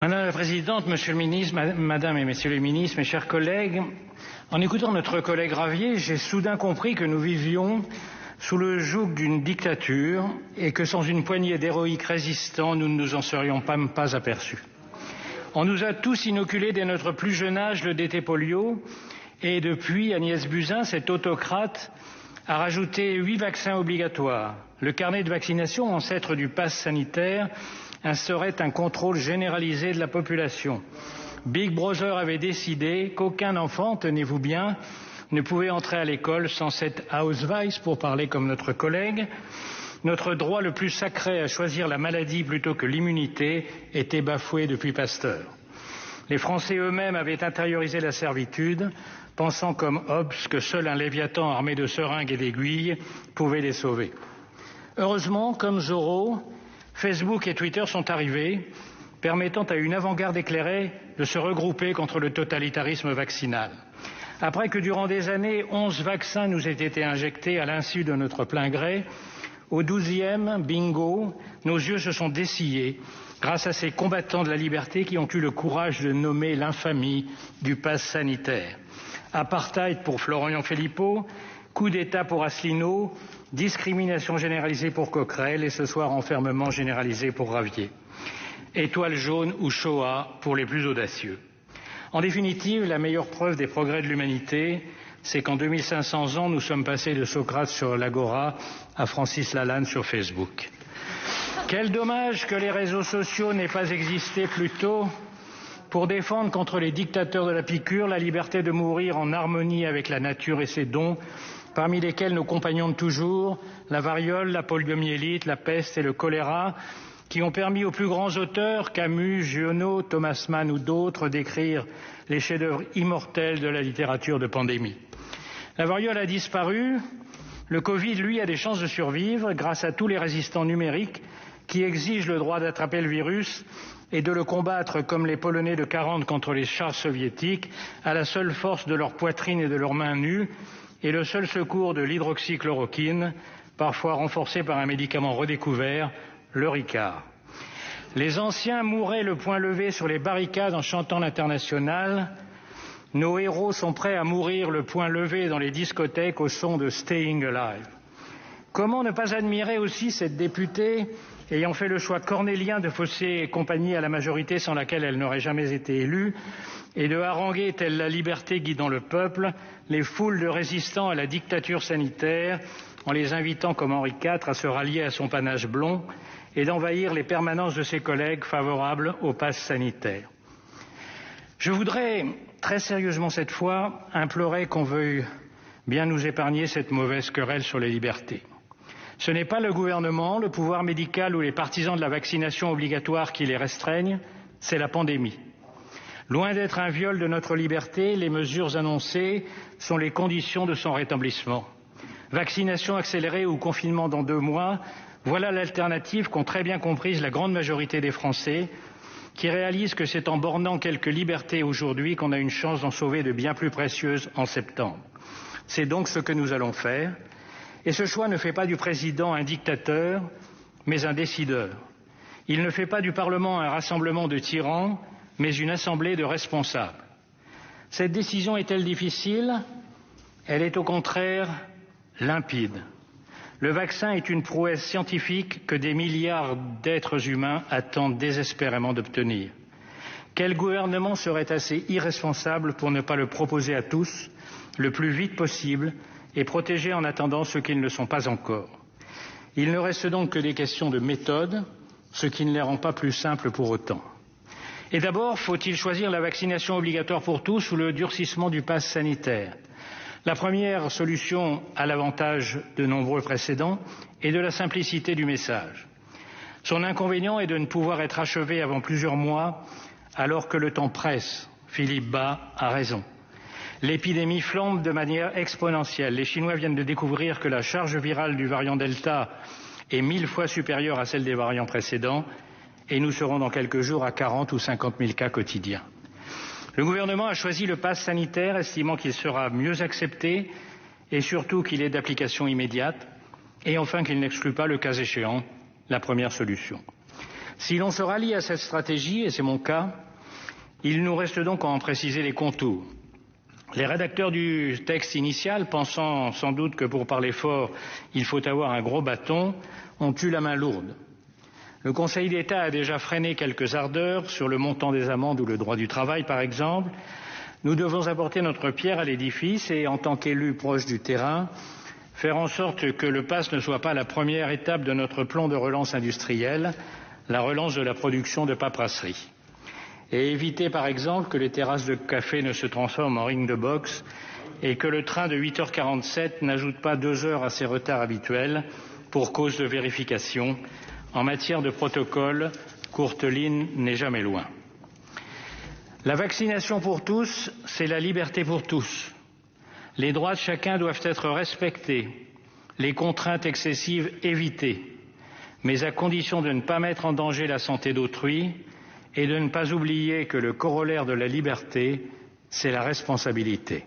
Madame la Présidente, Monsieur le Ministre, Madame et Messieurs les Ministres, mes chers collègues, en écoutant notre collègue Ravier, j'ai soudain compris que nous vivions sous le joug d'une dictature et que sans une poignée d'héroïques résistants, nous ne nous en serions pas aperçus. On nous a tous inoculé dès notre plus jeune âge le DT polio et depuis, Agnès Buzyn, cette autocrate, a rajouté 8 vaccins obligatoires. Le carnet de vaccination, ancêtre du pass sanitaire, instaurait un contrôle généralisé de la population. Big Brother avait décidé qu'aucun enfant, tenez-vous bien, ne pouvait entrer à l'école sans cette Ausweis, pour parler comme notre collègue. Notre droit le plus sacré à choisir la maladie plutôt que l'immunité était bafoué depuis Pasteur. Les Français eux-mêmes avaient intériorisé la servitude, pensant comme Hobbes que seul un Léviathan armé de seringues et d'aiguilles pouvait les sauver. Heureusement, comme Zorro, Facebook et Twitter sont arrivés, permettant à une avant-garde éclairée de se regrouper contre le totalitarisme vaccinal. Après que durant des années, 11 vaccins nous aient été injectés à l'insu de notre plein gré, au 12e, bingo, nos yeux se sont dessillés grâce à ces combattants de la liberté qui ont eu le courage de nommer l'infamie du pass sanitaire. Apartheid pour Florian Philippot, coup d'État pour Asselineau, discrimination généralisée pour Coquerel et ce soir enfermement généralisé pour Ravier. Étoile jaune ou Shoah pour les plus audacieux. En définitive, la meilleure preuve des progrès de l'humanité, c'est qu'en 2500 ans, nous sommes passés de Socrate sur l'Agora à Francis Lalanne sur Facebook. Quel dommage que les réseaux sociaux n'aient pas existé plus tôt pour défendre contre les dictateurs de la piqûre la liberté de mourir en harmonie avec la nature et ses dons, parmi lesquels nos compagnons de toujours, la variole, la poliomyélite, la peste et le choléra, qui ont permis aux plus grands auteurs, Camus, Giono, Thomas Mann ou d'autres, d'écrire les chefs-d'œuvre immortels de la littérature de pandémie. La variole a disparu, le Covid, lui, a des chances de survivre grâce à tous les résistants numériques qui exigent le droit d'attraper le virus et de le combattre comme les Polonais de 40 contre les chars soviétiques, à la seule force de leur poitrine et de leurs mains nues, et le seul secours de l'hydroxychloroquine, parfois renforcé par un médicament redécouvert, le Ricard. Les anciens mouraient le poing levé sur les barricades en chantant l'Internationale. Nos héros sont prêts à mourir le poing levé dans les discothèques au son de Staying Alive. Comment ne pas admirer aussi cette députée ayant fait le choix cornélien de fausser compagnie à la majorité sans laquelle elle n'aurait jamais été élue et de haranguer, telle la liberté guidant le peuple, les foules de résistants à la dictature sanitaire en les invitant comme Henri IV à se rallier à son panache blond et d'envahir les permanences de ses collègues favorables au pass sanitaire. Je voudrais, très sérieusement cette fois, implorer qu'on veuille bien nous épargner cette mauvaise querelle sur les libertés. Ce n'est pas le gouvernement, le pouvoir médical ou les partisans de la vaccination obligatoire qui les restreignent, c'est la pandémie. Loin d'être un viol de notre liberté, les mesures annoncées sont les conditions de son rétablissement. Vaccination accélérée ou confinement dans 2 mois, voilà l'alternative qu'ont très bien comprise la grande majorité des Français, qui réalisent que c'est en bornant quelques libertés aujourd'hui qu'on a une chance d'en sauver de bien plus précieuses en septembre. C'est donc ce que nous allons faire. Et ce choix ne fait pas du président un dictateur, mais un décideur. Il ne fait pas du Parlement un rassemblement de tyrans, mais une assemblée de responsables. Cette décision est-elle difficile? Elle est au contraire limpide. Le vaccin est une prouesse scientifique que des milliards d'êtres humains attendent désespérément d'obtenir. Quel gouvernement serait assez irresponsable pour ne pas le proposer à tous, le plus vite possible, et protéger en attendant ceux qui ne le sont pas encore? Il ne reste donc que des questions de méthode, ce qui ne les rend pas plus simples pour autant. Et d'abord, faut-il choisir la vaccination obligatoire pour tous ou le durcissement du pass sanitaire? La première solution a l'avantage de nombreux précédents et de la simplicité du message. Son inconvénient est de ne pouvoir être achevé avant plusieurs mois, alors que le temps presse. Philippe Bas a raison. L'épidémie flambe de manière exponentielle. Les Chinois viennent de découvrir que la charge virale du variant Delta est 1000 fois supérieure à celle des variants précédents et nous serons dans quelques jours à 40 ou 50 000 cas quotidiens. Le gouvernement a choisi le pass sanitaire, estimant qu'il sera mieux accepté et surtout qu'il est d'application immédiate et enfin qu'il n'exclut pas, le cas échéant, la première solution. Si l'on se rallie à cette stratégie, et c'est mon cas, il nous reste donc à en préciser les contours. Les rédacteurs du texte initial, pensant sans doute que pour parler fort, il faut avoir un gros bâton, ont eu la main lourde. Le Conseil d'État a déjà freiné quelques ardeurs sur le montant des amendes ou le droit du travail, par exemple. Nous devons apporter notre pierre à l'édifice et, en tant qu'élus proches du terrain, faire en sorte que le pass ne soit pas la première étape de notre plan de relance industrielle, la relance de la production de paperasserie. Et éviter, par exemple, que les terrasses de café ne se transforment en ring de boxe et que le train de 8h47 n'ajoute pas 2 heures à ses retards habituels pour cause de vérification. En matière de protocole, Courteline n'est jamais loin. La vaccination pour tous, c'est la liberté pour tous. Les droits de chacun doivent être respectés, les contraintes excessives évitées, mais à condition de ne pas mettre en danger la santé d'autrui et de ne pas oublier que le corollaire de la liberté, c'est la responsabilité.